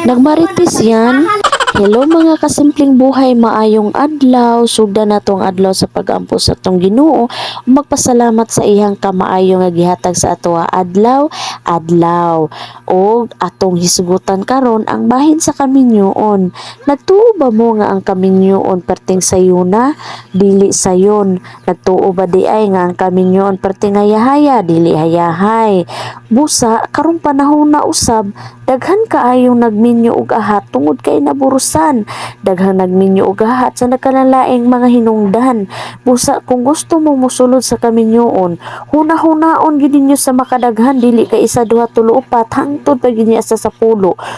Nagmarites yan. Hello mga kasimpleng buhay, maayong adlaw. Sugda na tong adlaw sa pag-ampo sa tong Ginoo. Magpasalamat sa iyang kamaayo nga gihatag sa ato adlaw. O atong hisgutan karon ang bahin sa kaminyoon. Nagtuo ba mo nga ang kaminyoon perting sayuna? Dili sayon. Nagtuo ba di ay nga ang kaminyoon perting hayahaya? Dili hayahay. Busa karong panahon na usab daghan kaayong nagminyo og ahat tungod kay naburusan. Daghan nagminyo og ahat sa nagkanalaing mga hinungdan. Busa kung gusto mo mosulod sa kaminyoon, huna-hunaon gid ninyo sa makadaghan, dili kay isa duha tulo upat hangtod pa gid niya sa 10.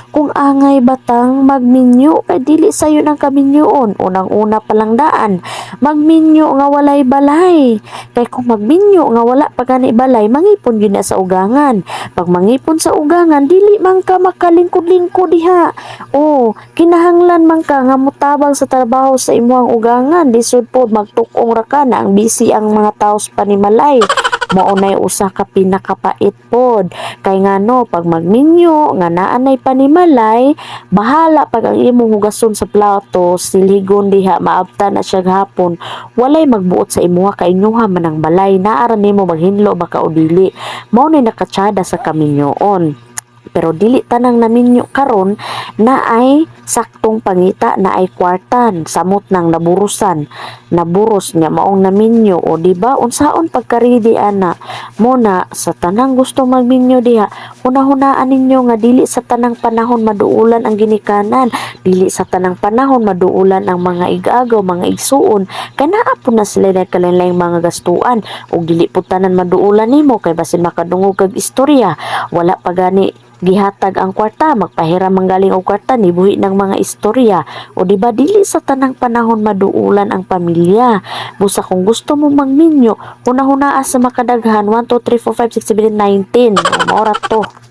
Kung angay batang magminyo kay dili sayo ang kaminyoon. Unang-una palang daan, magminyo nga walay balay. Kay kung magminyo nga wala pa gani balay, mangipon gyud na sa ugangan. Pag mangipon sa ugangan, dili man ka makalingkod-lingkod diha. O, kinahanglan man ka nga mutabang sa trabaho sa imuhang ugangan. Lisod po magtukong ra ka na ang busy ang mga tao sa panimalay. Maunay usa ka pinakapait pod. Kay ngano pag magminyo nga naanay panimalay, bahala pag ang imong hugason sa plato, siligon diha maabta na siya hapon. Walay magbuot sa imuha kay inyuha man ang balay. Naara nimo maghinlo baka o dili. Mao nay nakatsada sa kaminyoon. Pero dili tanang naminyo karon na ay saktong pangita, na ay kwartan, samot nang naburusan, naburos nga maong naminyo. O diba unsaon pagkaridi ana mo na sa tanang gusto magminyo diha, hunahunaan ninyo nga dili sa tanang panahon maduulan ang ginikanan, dili sa tanang panahon maduulan ang mga igagaw, mga igsuon. Kanaa po na sila nagkalain-laing mga gastuan, ug dili po tanan maduulan nimo kay basin makadungog kag istorya. Wala pa gani gihatag ang kwarta, magpahiram manggaling og kwarta ni buhi ng mga istorya. O diba dili sa tanang panahon maduulan ang pamilya. Busa kung gusto mo magminyo, hunahunaa sa makadaghan 1 2 3 4 5 6 7 8 19 maorat to.